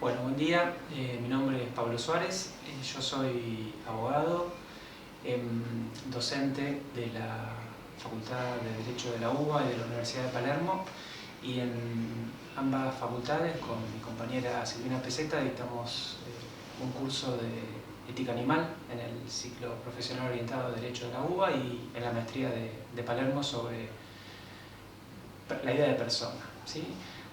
Bueno, buen día. Mi nombre es Pablo Suárez. Yo soy abogado, docente de la Facultad de Derecho de la UBA y de la Universidad de Palermo. Y en ambas facultades, con mi compañera Silvina Peseta, dictamos un curso de ética animal en el ciclo profesional orientado a Derecho de la UBA y en la maestría de Palermo sobre la idea de persona, ¿sí?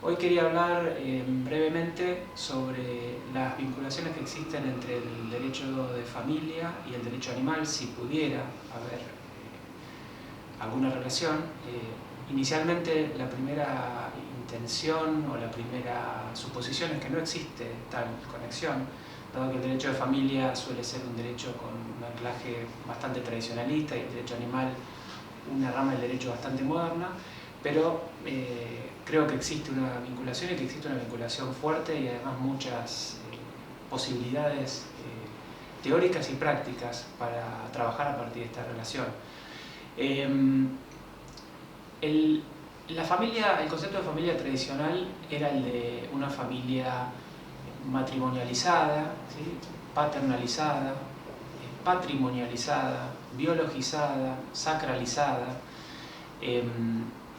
Hoy quería hablar brevemente sobre las vinculaciones que existen entre el derecho de familia y el derecho animal, si pudiera haber alguna relación. Inicialmente la primera intención o la primera suposición es que no existe tal conexión, dado que el derecho de familia suele ser un derecho con un anclaje bastante tradicionalista y el derecho animal una rama del derecho bastante moderna, pero creo que existe una vinculación y que existe una vinculación fuerte y además muchas posibilidades teóricas y prácticas para trabajar a partir de esta relación. El concepto de familia tradicional era el de una familia matrimonializada, ¿sí? Paternalizada, patrimonializada, biologizada, sacralizada,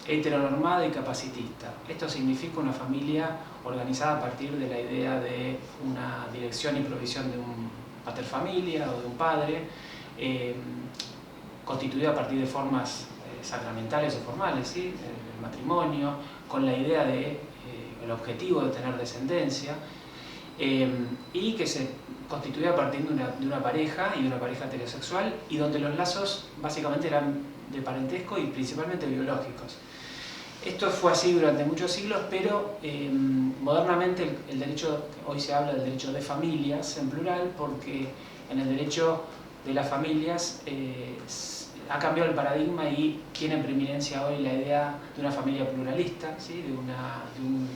heteronormada y capacitista. Esto significa una familia organizada a partir de la idea de una dirección y provisión de un paterfamilia o de un padre, constituida a partir de formas sacramentales o formales, ¿sí? El matrimonio, con la idea de el objetivo de tener descendencia, y que se constituía a partir de una pareja y de una pareja heterosexual, y donde los lazos básicamente eran de parentesco y principalmente biológicos. Esto fue así durante muchos siglos, pero modernamente el derecho, hoy se habla del derecho de familias en plural, porque en el derecho de las familias ha cambiado el paradigma y tiene preeminencia hoy la idea de una familia pluralista, ¿sí? de un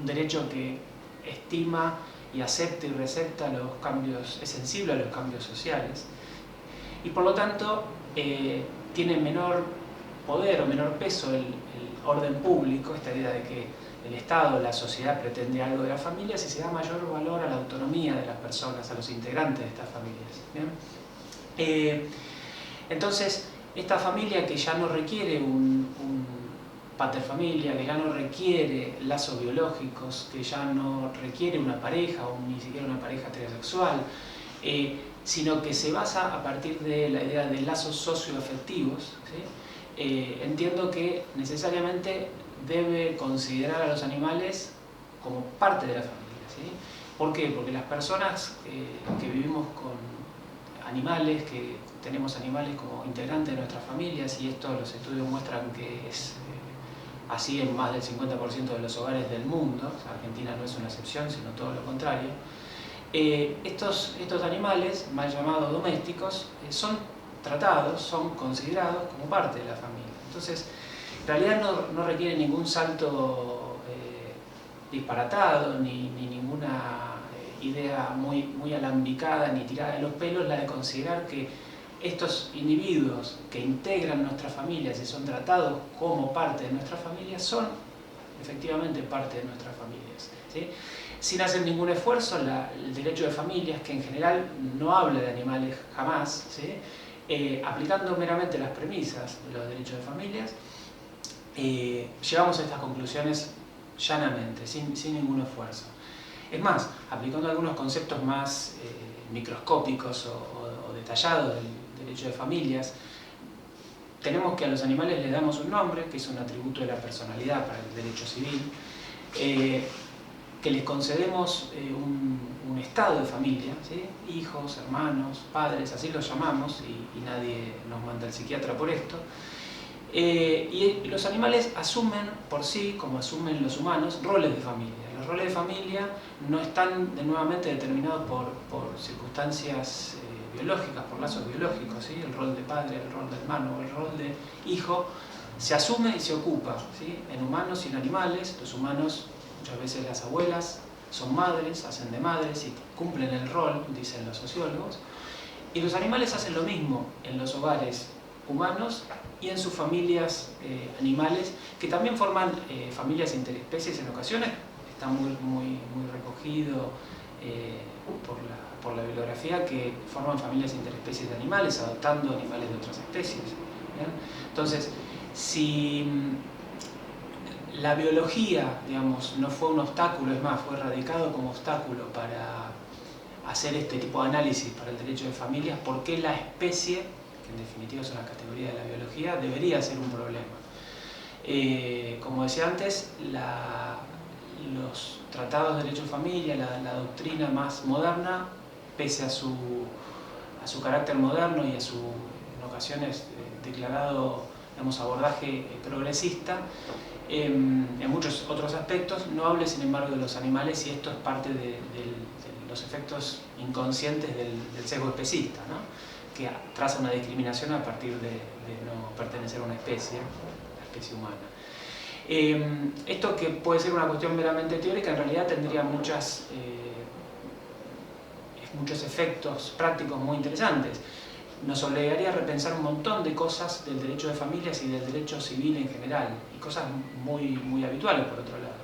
derecho que estima y acepta y recepta los cambios, es sensible a los cambios sociales, y por lo tanto tiene menor poder o menor peso el orden público, esta idea de que el Estado, la sociedad pretende algo de las familias, y se da mayor valor a la autonomía de las personas, a los integrantes de estas familias. ¿Bien? Entonces, esta familia que ya no requiere un paterfamilia, que ya no requiere lazos biológicos, que ya no requiere una pareja o ni siquiera una pareja heterosexual, sino que se basa a partir de la idea de lazos socioafectivos, ¿sí? Entiendo que necesariamente debe considerar a los animales como parte de la familia, ¿sí? ¿Por qué? Porque las personas que vivimos con animales, que tenemos animales como integrantes de nuestras familias, y esto los estudios muestran que es así en más del 50% de los hogares del mundo, o sea, Argentina no es una excepción, sino todo lo contrario. Estos animales, mal llamados domésticos, son tratados, son considerados como parte de la familia. Entonces, en realidad no requiere ningún salto disparatado, ni ninguna idea muy alambicada, ni tirada de los pelos, la de considerar que estos individuos que integran nuestras familias y son tratados como parte de nuestras familias son efectivamente parte de nuestras familias, ¿sí? Sin hacer ningún esfuerzo, el derecho de familias, que en general no habla de animales jamás, ¿sí? Aplicando meramente las premisas de los derechos de familias, llegamos a estas conclusiones llanamente, sin ningún esfuerzo. Es más, aplicando algunos conceptos más microscópicos o detallados del derecho de familias, tenemos que a los animales les damos un nombre, que es un atributo de la personalidad para el derecho civil, que les concedemos un estado de familia, ¿sí? Hijos, hermanos, padres, así los llamamos, y nadie nos manda al psiquiatra por esto. Y los animales asumen por sí, como asumen los humanos, roles de familia. Los roles de familia no están nuevamente determinados por circunstancias biológicas, por lazos biológicos, ¿sí? El rol de padre, el rol de hermano, el rol de hijo, se asume y se ocupa, ¿sí? En humanos y en animales. Los humanos, muchas veces las abuelas, son madres, hacen de madres y cumplen el rol, dicen los sociólogos. Y los animales hacen lo mismo en los hogares humanos y en sus familias animales, que también forman familias interespecies en ocasiones, está muy recogido por la bibliografía, que forman familias interespecies de animales, adoptando animales de otras especies. ¿Bien? Entonces, si la biología, digamos, no fue un obstáculo, es más, fue radicado como obstáculo para hacer este tipo de análisis para el derecho de familias, ¿por qué la especie, que en definitiva es una categoría de la biología, debería ser un problema? Como decía antes, los tratados de derecho de familia, la doctrina más moderna, pese a su carácter moderno y a su, en ocasiones, declarado, digamos, abordaje progresista, en muchos otros aspectos, no hable sin embargo de los animales, y esto es parte de los efectos inconscientes del sesgo especista, ¿no? Que traza una discriminación a partir de no pertenecer a una especie, la especie humana. Esto, que puede ser una cuestión meramente teórica, en realidad tendría muchos efectos prácticos muy interesantes. Nos obligaría a repensar un montón de cosas del derecho de familias y del derecho civil en general, y cosas muy habituales por otro lado.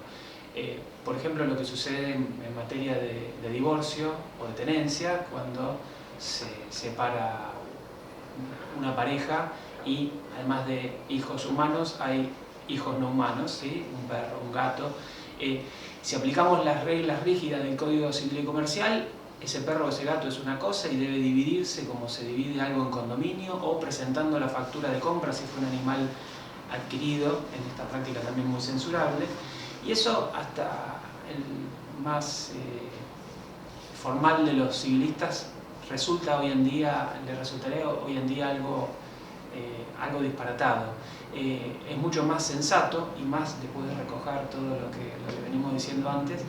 Por ejemplo, lo que sucede en materia de divorcio o de tenencia, cuando se separa una pareja y además de hijos humanos hay hijos no humanos, ¿sí? Un perro, un gato. Si aplicamos las reglas rígidas del Código Civil y Comercial, ese perro o ese gato es una cosa y debe dividirse como se divide algo en condominio, o presentando la factura de compra si fue un animal adquirido, en esta práctica también muy censurable. Y eso, hasta el más formal de los civilistas, le resultaría hoy en día algo disparatado. Es mucho más sensato, y más después de recoger todo lo que venimos diciendo antes,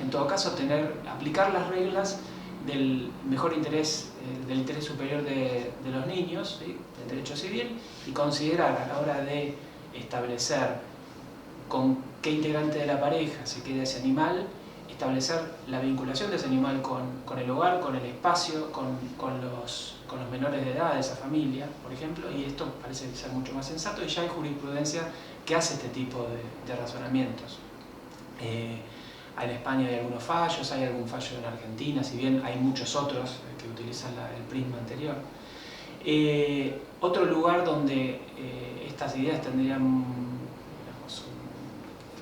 en todo caso aplicar las reglas del mejor interés, del interés superior de los niños, ¿sí? Del derecho civil, y considerar a la hora de establecer con qué integrante de la pareja se queda ese animal, establecer la vinculación de ese animal con el hogar, con el espacio, con los menores de edad de esa familia, por ejemplo, y esto parece ser mucho más sensato, y ya hay jurisprudencia que hace este tipo de razonamientos. En España hay algunos fallos, hay algún fallo en Argentina, si bien hay muchos otros que utilizan el prisma anterior. Otro lugar donde estas ideas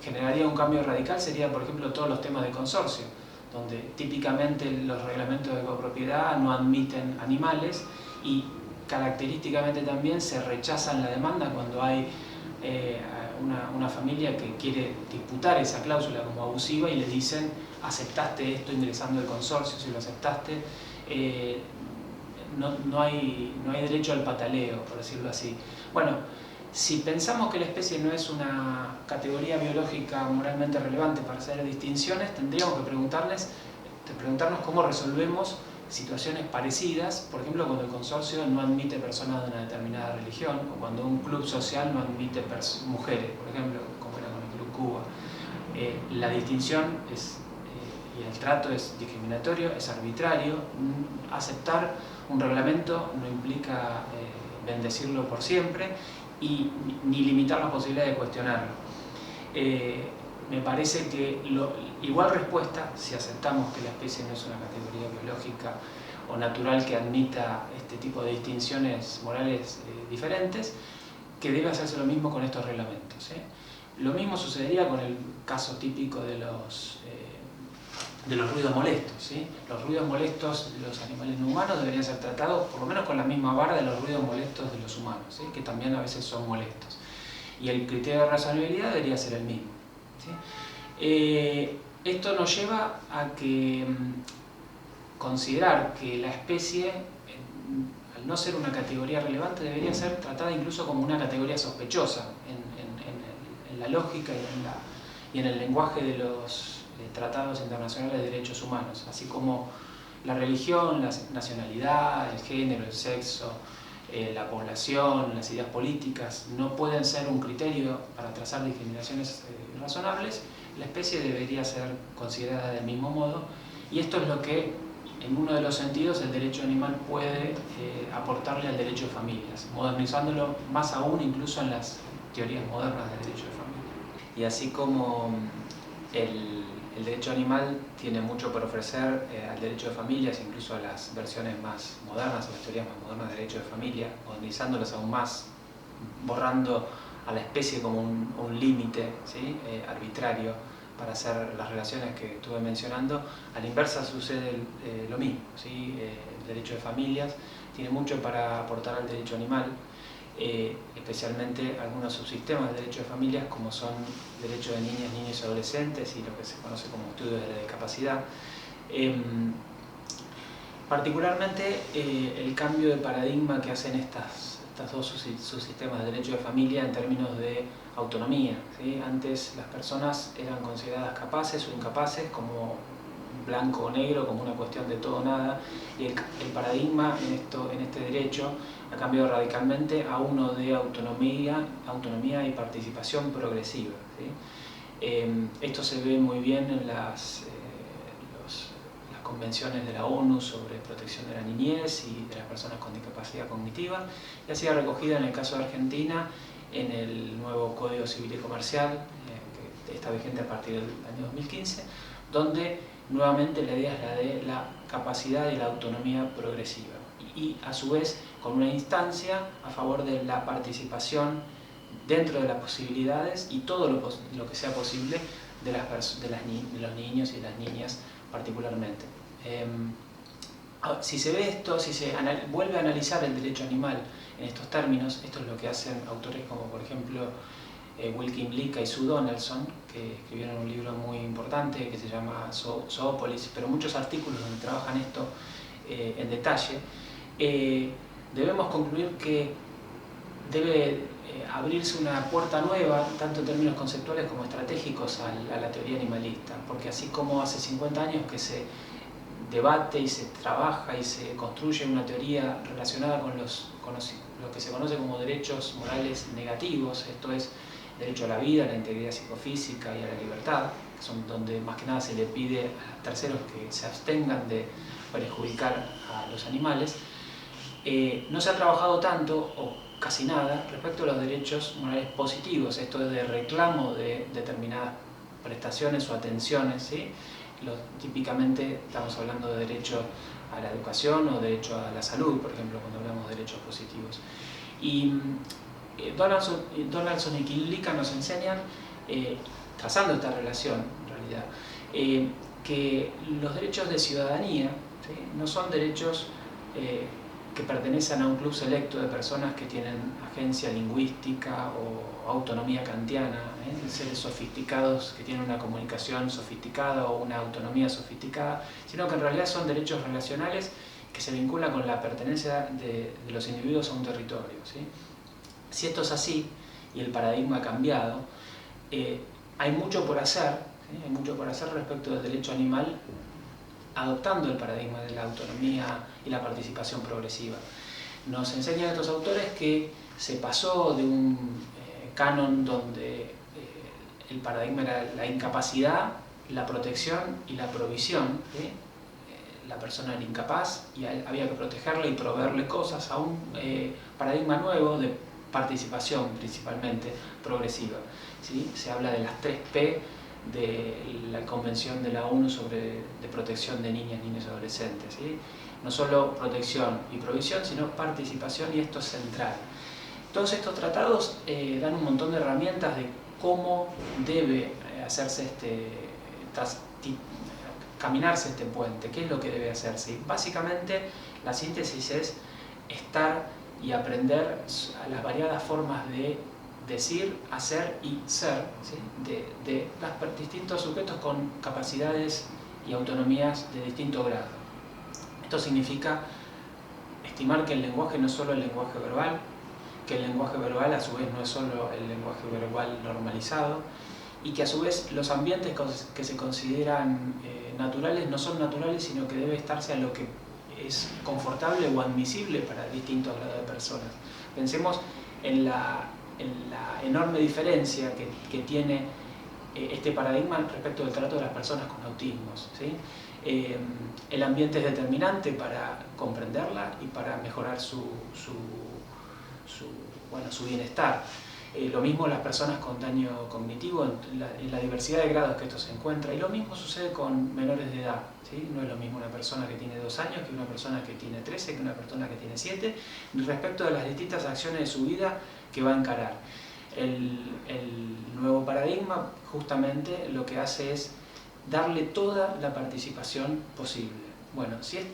generaría un cambio radical sería, por ejemplo, todos los temas de consorcio, donde típicamente los reglamentos de copropiedad no admiten animales, y característicamente también se rechazan la demanda cuando hay una familia que quiere disputar esa cláusula como abusiva, y le dicen: aceptaste esto ingresando el consorcio, si lo aceptaste, no hay derecho al pataleo, por decirlo así. Bueno, si pensamos que la especie no es una categoría biológica moralmente relevante para hacer distinciones, tendríamos que preguntarnos cómo resolvemos situaciones parecidas, por ejemplo, cuando el consorcio no admite personas de una determinada religión, o cuando un club social no admite mujeres, por ejemplo, como era con el Club Cuba. La distinción y el trato es discriminatorio, es arbitrario. Aceptar un reglamento no implica bendecirlo por siempre, y ni limitar la posibilidad de cuestionarlo. Me parece que igual respuesta, si aceptamos que la especie no es una categoría biológica o natural que admita este tipo de distinciones morales diferentes, que debe hacerse lo mismo con estos reglamentos. Lo mismo sucedería con el caso típico de los ruidos molestos. ¿Sí? Los ruidos molestos de los animales no humanos deberían ser tratados por lo menos con la misma vara de los ruidos molestos de los humanos, ¿sí? Que también a veces son molestos. Y el criterio de razonabilidad debería ser el mismo. ¿Sí? Esto nos lleva a considerar que la especie, al no ser una categoría relevante, debería ser tratada incluso como una categoría sospechosa en la lógica y en el lenguaje de los tratados internacionales de derechos humanos, así como la religión, la nacionalidad, el género, el sexo, la población, las ideas políticas no pueden ser un criterio para trazar discriminaciones razonables. La especie debería ser considerada del mismo modo, y esto es lo que, en uno de los sentidos, el derecho animal puede aportarle al derecho de familias, modernizándolo más aún incluso en las teorías modernas del derecho de familia. Y así como el derecho animal tiene mucho por ofrecer al derecho de familias, incluso a las versiones más modernas, a las teorías más modernas de derecho de familia, modernizándolas aún más, borrando a la especie como un límite, ¿sí? Arbitrario para hacer las relaciones que estuve mencionando. A la inversa sucede lo mismo, ¿sí? El derecho de familias tiene mucho para aportar al derecho animal, especialmente algunos subsistemas de derecho de familias como son derecho de niñas, niños y adolescentes y lo que se conoce como estudio de la discapacidad. Particularmente el cambio de paradigma que hacen estas dos subsistemas de derecho de familia en términos de autonomía, ¿sí? Antes las personas eran consideradas capaces o incapaces, como blanco o negro, como una cuestión de todo o nada, y el paradigma en este derecho ha cambiado radicalmente a uno de autonomía y participación progresiva, ¿sí? Esto se ve muy bien en las convenciones de la ONU sobre protección de la niñez y de las personas con discapacidad cognitiva, y ha sido recogida en el caso de Argentina en el nuevo Código Civil y Comercial, que está vigente a partir del año 2015, donde nuevamente la idea es la de la capacidad y la autonomía progresiva, y a su vez con una instancia a favor de la participación dentro de las posibilidades y todo lo que sea posible de los niños y las niñas particularmente. Si se ve esto, si se vuelve a analizar el derecho animal en estos términos, esto es lo que hacen autores como por ejemplo Wilkin Lika y Sue Donaldson, que escribieron un libro muy importante que se llama Zoopolis, pero muchos artículos donde trabajan esto en detalle. Debemos concluir que debe abrirse una puerta nueva, tanto en términos conceptuales como estratégicos, a la teoría animalista, porque así como hace 50 años que se debate y se trabaja y se construye una teoría relacionada con lo que se conoce como derechos morales negativos, esto es, derecho a la vida, a la integridad psicofísica y a la libertad, que son donde más que nada se le pide a terceros que se abstengan de perjudicar a los animales. No se ha trabajado tanto, o casi nada, respecto a los derechos morales positivos, esto es de reclamo de determinadas prestaciones o atenciones, ¿sí? Típicamente estamos hablando de derecho a la educación o derecho a la salud, por ejemplo, cuando hablamos de derechos positivos. Y Donaldson y Lika nos enseñan, trazando esta relación en realidad, que los derechos de ciudadanía, ¿sí? No son derechos que pertenecen a un club selecto de personas que tienen agencia lingüística o autonomía kantiana, seres sofisticados que tienen una comunicación sofisticada o una autonomía sofisticada, sino que en realidad son derechos relacionales que se vinculan con la pertenencia de los individuos a un territorio, ¿sí? Si esto es así y el paradigma ha cambiado, hay mucho por hacer, ¿sí? Hay mucho por hacer respecto del derecho animal, adoptando el paradigma de la autonomía y la participación progresiva. Nos enseñan estos autores que se pasó de un canon donde el paradigma era la incapacidad, la protección y la provisión, ¿sí? La persona era incapaz y había que protegerle y proveerle cosas, a un paradigma nuevo de participación principalmente progresiva, ¿sí? Se habla de las 3P de la Convención de la ONU de protección de niñas, niños y adolescentes, ¿sí? No solo protección y provisión, sino participación, y esto es central. Todos estos tratados dan un montón de herramientas de cómo debe hacerse caminarse este puente, qué es lo que debe hacerse. Y básicamente la síntesis es estar y aprender a las variadas formas de decir, hacer y ser, ¿sí? de los distintos sujetos con capacidades y autonomías de distinto grado. Esto significa estimar que el lenguaje no es solo el lenguaje verbal, que el lenguaje verbal a su vez no es solo el lenguaje verbal normalizado, y que a su vez los ambientes que se consideran naturales no son naturales, sino que debe estarse a lo que es confortable o admisible para distintos grados de personas. Pensemos en la enorme diferencia que tiene este paradigma respecto del trato de las personas con autismos, ¿sí? El ambiente es determinante para comprenderla y para mejorar su bienestar. Lo mismo las personas con daño cognitivo, en la diversidad de grados que esto se encuentra, y lo mismo sucede con menores de edad, ¿sí? No es lo mismo una persona que tiene 2 años que una persona que tiene 13, que una persona que tiene 7, respecto de las distintas acciones de su vida que va a encarar. El nuevo paradigma justamente lo que hace es darle toda la participación posible. Bueno, si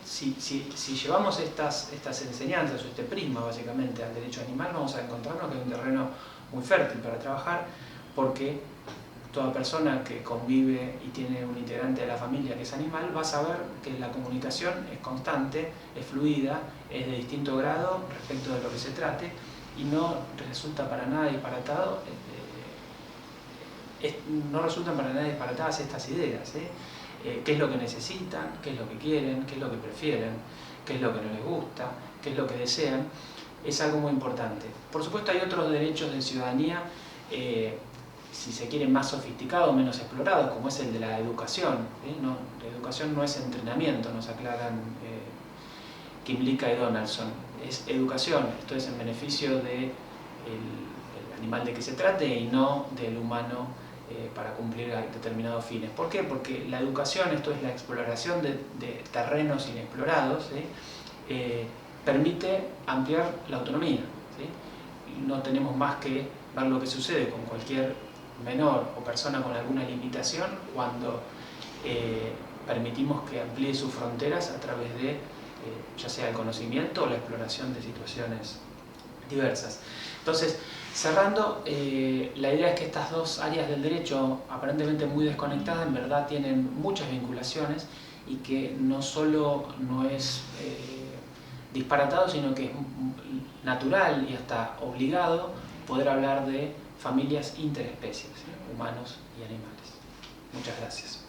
llevamos estas enseñanzas o este prisma básicamente al derecho animal, vamos a encontrarnos que hay un terreno muy fértil para trabajar, porque toda persona que convive y tiene un integrante de la familia que es animal va a saber que la comunicación es constante, es fluida, es de distinto grado respecto de lo que se trate, y no resulta para nada disparatado, no resultan para nada disparatadas estas ideas, qué es lo que necesitan, qué es lo que quieren, qué es lo que prefieren, qué es lo que no les gusta, qué es lo que desean, es algo muy importante. Por supuesto hay otros derechos de ciudadanía, si se quiere, más sofisticados, menos explorados, como es el de la educación. No, la educación no es entrenamiento, nos aclaran Kymlicka y Donaldson, es educación, esto es en beneficio del animal de que se trate y no del humano para cumplir determinados fines. ¿Por qué? Porque la educación, esto es la exploración de terrenos inexplorados, permite ampliar la autonomía, ¿sí? No tenemos más que ver lo que sucede con cualquier menor o persona con alguna limitación cuando permitimos que amplíe sus fronteras a través de ya sea el conocimiento o la exploración de situaciones diversas. Entonces, cerrando, la idea es que estas dos áreas del derecho, aparentemente muy desconectadas, en verdad tienen muchas vinculaciones, y que no solo no es disparatado, sino que es natural y hasta obligado poder hablar de familias interespecies, humanos y animales. Muchas gracias.